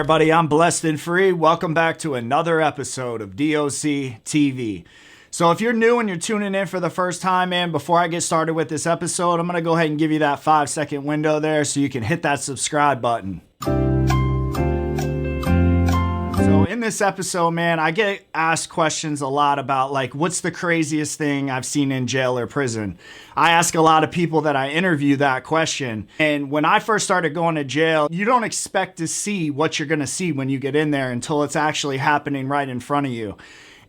everybody, I'm Blessed and Free. Welcome back to another episode of DOC TV. So if you're new and you're tuning in for the first time, man, before I get started with this episode, I'm going to go ahead and give you that 5-second window there so you can hit that subscribe button. So in this episode, man, I get asked questions a lot about like, what's the craziest thing I've seen in jail or prison? I ask a lot of people that I interview that question. And when I first started going to jail, you don't expect to see what you're going to see when you get in there until it's actually happening right in front of you.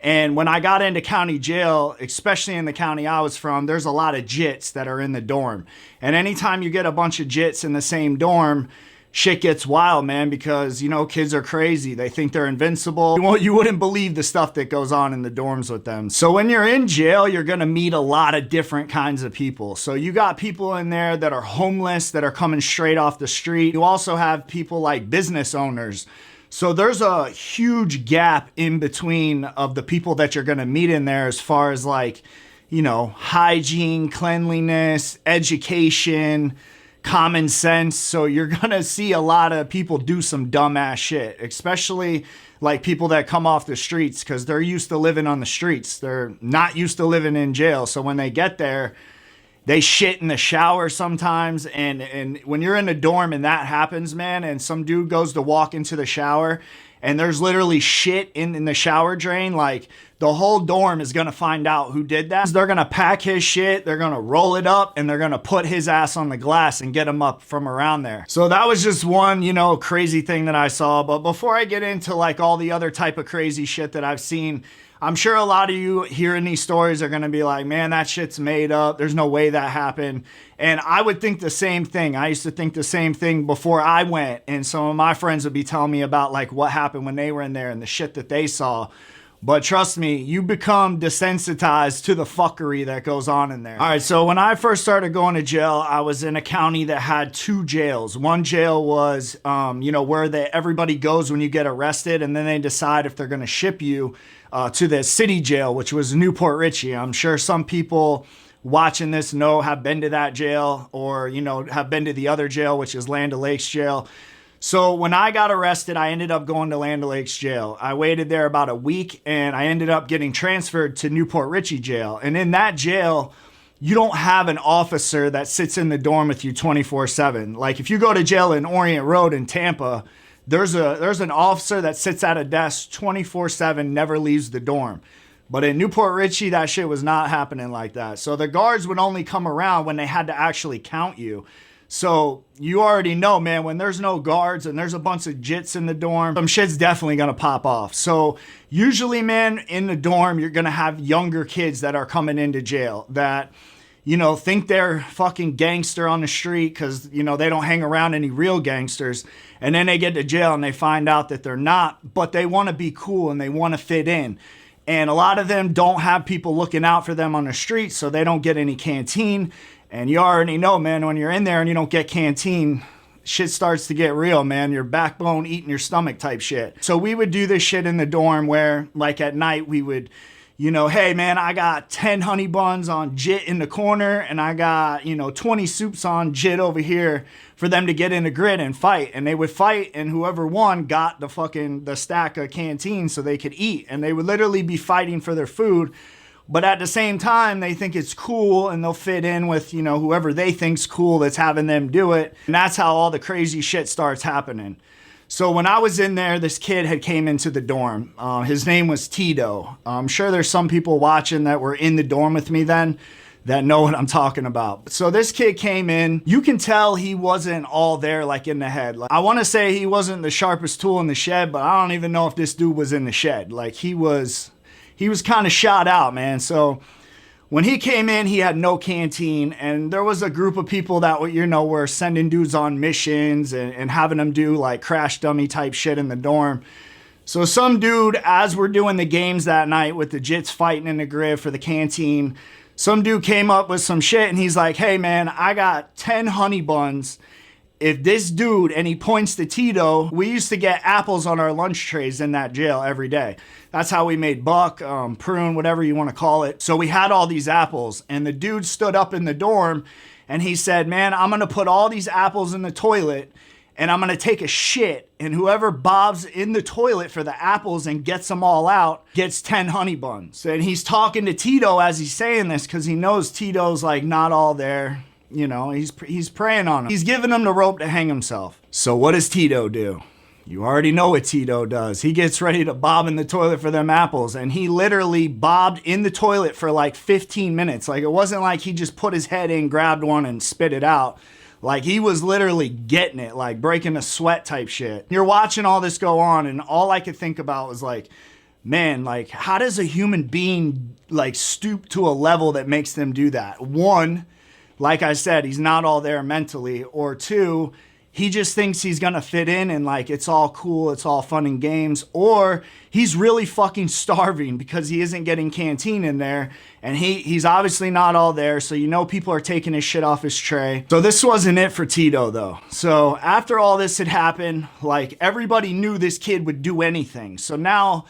And when I got into county jail, especially in the county I was from, there's a lot of jits that are in the dorm. And anytime you get a bunch of jits in the same dorm, shit gets wild, man, because, you know, kids are crazy. They think they're invincible. You wouldn't believe the stuff that goes on in the dorms with them. So when you're in jail, you're going to meet a lot of different kinds of people. So you got people in there that are homeless, that are coming straight off the street. You also have people like business owners. So there's a huge gap in between of the people that you're going to meet in there as far as like, you know, hygiene, cleanliness, education, common sense. So you're going to see a lot of people do some dumbass shit, especially like people that come off the streets because they're used to living on the streets. They're not used to living in jail. So when they get there, they shit in the shower sometimes. And when you're in a dorm and that happens, man, and some dude goes to walk into the shower and there's literally shit in the shower drain, like the whole dorm is going to find out who did that. They're going to pack his shit, they're going to roll it up, and they're going to put his ass on the glass and get him up from around there. So that was just one, you know, crazy thing that I saw. But before I get into like all the other type of crazy shit that I've seen, I'm sure a lot of you hearing these stories are going to be like, man, that shit's made up. There's no way that happened. And I would think the same thing. I used to think the same thing before I went. And some of my friends would be telling me about like what happened when they were in there and the shit that they saw. But trust me, you become desensitized to the fuckery that goes on in there. All right, so when I first started going to jail, I was in a county that had 2 jails. One jail was, you know, where everybody goes when you get arrested, and then they decide if they're going to ship you to the city jail, which was Newport Richey. I'm sure some people watching this have been to that jail, or, you know, have been to the other jail, which is Land O'Lakes jail. So when I got arrested, I ended up going to Land O'Lakes jail. I waited there about a week and I ended up getting transferred to Newport Richey jail. And in that jail, you don't have an officer that sits in the dorm with you 24/7. Like if you go to jail in Orient Road in Tampa, there's an officer that sits at a desk 24/7, never leaves the dorm. But in Newport Richey, that shit was not happening like that. So the guards would only come around when they had to actually count you. So you already know, man, when there's no guards and there's a bunch of jits in the dorm, some shit's definitely going to pop off. So usually, man, in the dorm, you're going to have younger kids that are coming into jail that, you know, think they're fucking gangster on the street because, you know, they don't hang around any real gangsters. And then they get to jail and they find out that they're not, but they want to be cool and they want to fit in. And a lot of them don't have people looking out for them on the street, so they don't get any canteen. And you already know, man, when you're in there and you don't get canteen, shit starts to get real, man. Your backbone eating your stomach type shit. So we would do this shit in the dorm where, like at night, we would, you know, hey, man, I got 10 honey buns on jit in the corner and I got, you know, 20 soups on jit over here for them to get in the grid and fight. And they would fight and whoever won got the stack of canteen so they could eat. And they would literally be fighting for their food. But at the same time, they think it's cool and they'll fit in with, you know, whoever they think's cool that's having them do it. And that's how all the crazy shit starts happening. So when I was in there, this kid had came into the dorm. His name was Tito. I'm sure there's some people watching that were in the dorm with me then that know what I'm talking about. So this kid came in. You can tell he wasn't all there like in the head. Like, I want to say he wasn't the sharpest tool in the shed, but I don't even know if this dude was in the shed. Like he was kind of shot out, man. So when he came in, he had no canteen, and there was a group of people that were, you know, were sending dudes on missions and having them do like crash dummy type shit in the dorm. So some dude, as we're doing the games that night with the jits fighting in the grid for the canteen, some dude came up with some shit and he's like, hey man, I got 10 honey buns. If this dude, and he points to Tito, we used to get apples on our lunch trays in that jail every day. That's how we made buck, prune, whatever you want to call it. So we had all these apples, and the dude stood up in the dorm and he said, man, I'm going to put all these apples in the toilet, and I'm gonna take a shit, and whoever bobs in the toilet for the apples and gets them all out gets 10 honey buns. And he's talking to Tito as he's saying this because he knows Tito's like not all there. You know, he's preying on him. He's giving him the rope to hang himself. So what does Tito do? You already know what Tito does. He gets ready to bob in the toilet for them apples, and he literally bobbed in the toilet for like 15 minutes. Like, it wasn't like he just put his head in, grabbed one, and spit it out. Like, he was literally getting it, like breaking a sweat type shit. You're watching all this go on, and all I could think about was like, man, like, how does a human being like stoop to a level that makes them do that? One, like I said, he's not all there mentally. Or two, he just thinks he's gonna fit in and like it's all cool, it's all fun and games. Or he's really fucking starving because he isn't getting canteen in there, and he's obviously not all there, so you know people are taking his shit off his tray. So this wasn't it for Tito though. So after all this had happened, like, everybody knew this kid would do anything. So now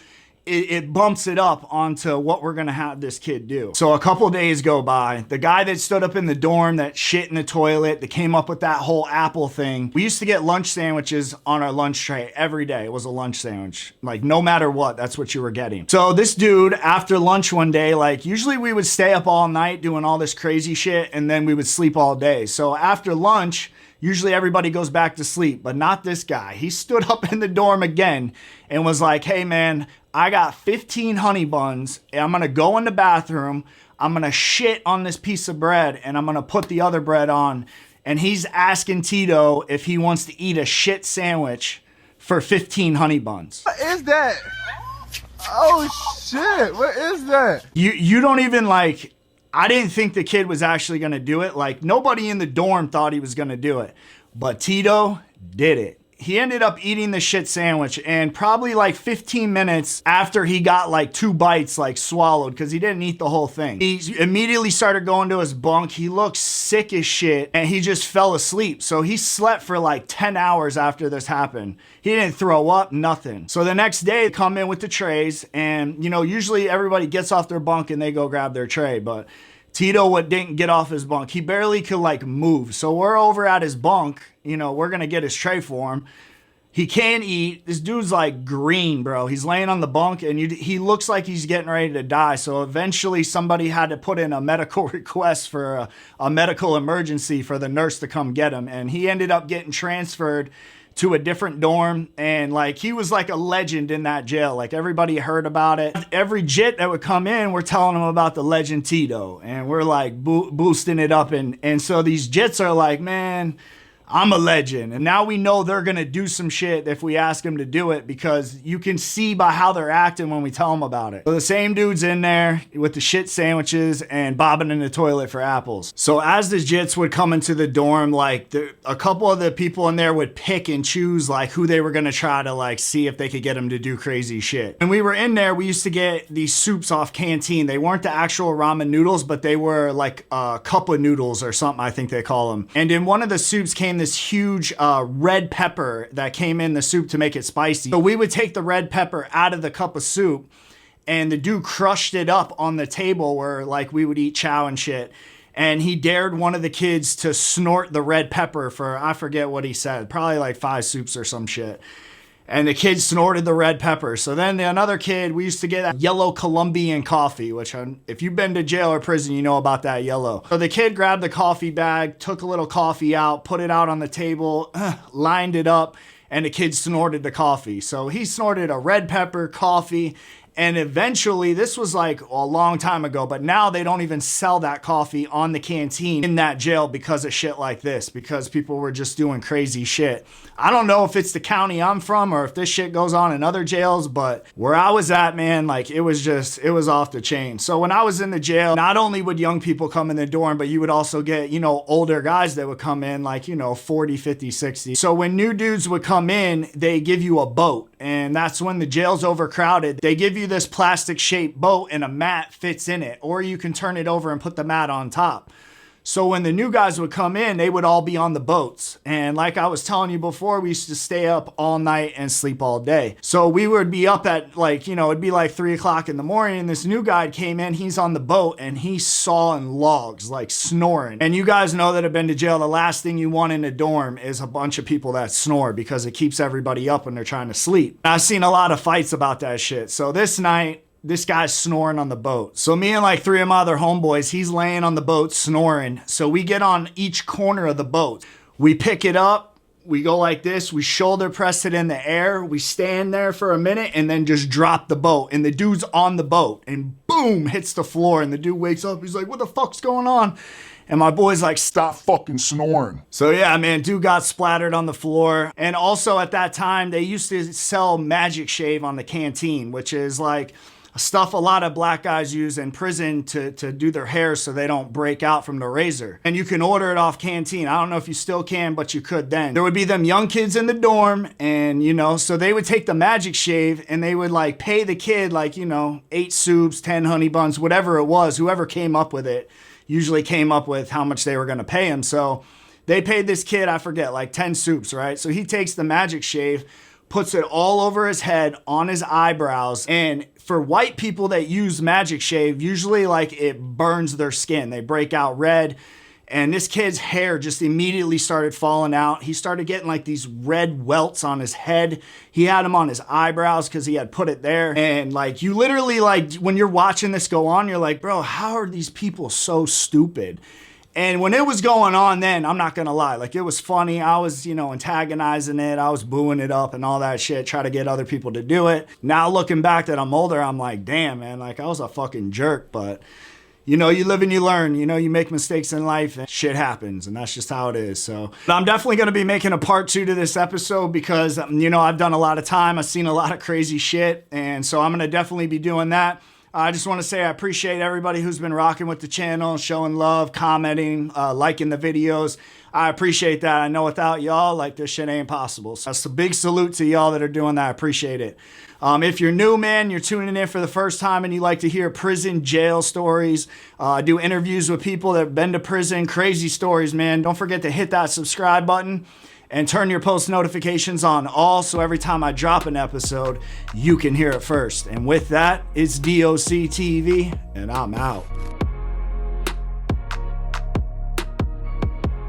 it bumps it up onto what we're gonna have this kid do. So a couple days go by. The guy that stood up in the dorm that shit in the toilet, that came up with that whole apple thing. We used to get lunch sandwiches on our lunch tray every day. It was a lunch sandwich. Like, no matter what, that's what you were getting. So this dude, after lunch one day, like, usually we would stay up all night doing all this crazy shit, and then we would sleep all day. So after lunch, usually everybody goes back to sleep, but not this guy. He stood up in the dorm again and was like, hey man, I got 15 honey buns, and I'm gonna go in the bathroom, I'm gonna shit on this piece of bread, and I'm gonna put the other bread on. And he's asking Tito if he wants to eat a shit sandwich for 15 honey buns. What is that? Oh shit, what is that? You don't even like, I didn't think the kid was actually gonna do it. Like, nobody in the dorm thought he was gonna do it, but Tito did it. He ended up eating the shit sandwich, and probably like 15 minutes after he got like 2 bites like swallowed, because he didn't eat the whole thing, he immediately started going to his bunk. He looked sick as shit, and he just fell asleep. So he slept for like 10 hours after this happened. He didn't throw up, nothing. So the next day they come in with the trays, and you know, usually everybody gets off their bunk and they go grab their tray, but Tito didn't get off his bunk. He barely could like move. So we're over at his bunk, you know, we're gonna get his tray for him. He can't eat. This dude's like green, bro. He's laying on the bunk, and he looks like he's getting ready to die. So eventually somebody had to put in a medical request for a medical emergency for the nurse to come get him. And he ended up getting transferred to a different dorm, and like, he was like a legend in that jail. Like, everybody heard about it. Every jit that would come in, we're telling them about the legend Tito, and we're like boosting it up. And so these jits are like, man, I'm a legend. And now we know they're gonna do some shit if we ask them to do it, because you can see by how they're acting when we tell them about it. So the same dude's in there with the shit sandwiches and bobbing in the toilet for apples. So as the jits would come into the dorm, like, a couple of the people in there would pick and choose like who they were gonna try to like see if they could get them to do crazy shit. When we were in there, we used to get these soups off canteen. They weren't the actual ramen noodles, but they were like cup of noodles or something, I think they call them. And in one of the soups came this huge red pepper that came in the soup to make it spicy. So we would take the red pepper out of the cup of soup, and the dude crushed it up on the table where like we would eat chow and shit. And he dared one of the kids to snort the red pepper for, I forget what he said, probably like 5 soups or some shit. And the kid snorted the red pepper. So then another kid, we used to get that yellow Colombian coffee, which if you've been to jail or prison, you know about that yellow. So the kid grabbed the coffee bag, took a little coffee out, put it out on the table, lined it up, and the kid snorted the coffee. So he snorted a red pepper, coffee, and eventually, this was like a long time ago, but now they don't even sell that coffee on the canteen in that jail because of shit like this, because people were just doing crazy shit. I don't know if it's the county I'm from or if this shit goes on in other jails, but where I was at, man, like, it was off the chain. So when I was in the jail, not only would young people come in the dorm, but you would also get, you know, older guys that would come in, like, you know, 40, 50, 60. So when new dudes would come in, they give you a boat, and that's when the jail's overcrowded. They give you this plastic shaped boat and a mat fits in it, or you can turn it over and put the mat on top. So when the new guys would come in, they would all be on the boats. And like I was telling you before, we used to stay up all night and sleep all day. So we would be up at it'd be like 3 o'clock in the morning. And this new guy came in, he's on the boat and he's sawing logs, like snoring. And you guys know that have been to jail, the last thing you want in a dorm is a bunch of people that snore because it keeps everybody up when they're trying to sleep. I've seen a lot of fights about that shit. So this night, this guy's snoring on the boat. So me and like 3 of my other homeboys, he's laying on the boat snoring. So we get on each corner of the boat. We pick it up, we go like this, we shoulder press it in the air, we stand there for a minute and then just drop the boat. And the dude's on the boat and boom, hits the floor. And the dude wakes up, he's like, what the fuck's going on? And my boy's like, stop fucking snoring. So yeah, man, dude got splattered on the floor. And also at that time, they used to sell Magic Shave on the canteen, which is like stuff a lot of black guys use in prison to do their hair so they don't break out from the razor. And you can order it off canteen. I don't know if you still can, but you could then. There would be them young kids in the dorm and, so they would take the Magic Shave and they would like pay the kid like, 8 soups, 10 honey buns, whatever it was, whoever came up with it usually came up with how much they were going to pay him. So they paid this kid, I forget, like 10 soups, right? So he takes the Magic Shave, puts it all over his head, on his eyebrows. And for white people that use Magic Shave, usually like it burns their skin. They break out red. And this kid's hair just immediately started falling out. He started getting like these red welts on his head. He had them on his eyebrows because he had put it there. And like you literally like when you're watching this go on, you're like, bro, how are these people so stupid? And when it was going on then, I'm not gonna lie, like it was funny. I was, antagonizing it. I was booing it up and all that shit, try to get other people to do it. Now looking back that I'm older, I'm like, damn, man, like I was a fucking jerk. But, you live and you learn, you make mistakes in life and shit happens. And that's just how it is. So but I'm definitely gonna be making a part 2 to this episode because, I've done a lot of time. I've seen a lot of crazy shit. And so I'm gonna definitely be doing that. I just want to say I appreciate everybody who's been rocking with the channel, showing love, commenting, liking the videos. I appreciate that. I know without y'all, like this shit ain't possible. So that's a big salute to y'all that are doing that. I appreciate it. If you're new, man, you're tuning in for the first time and you like to hear prison, jail stories, I do interviews with people that have been to prison, crazy stories, man. Don't forget to hit that subscribe button and turn your post notifications on all so every time I drop an episode, you can hear it first. And with that, it's DOC TV, and I'm out.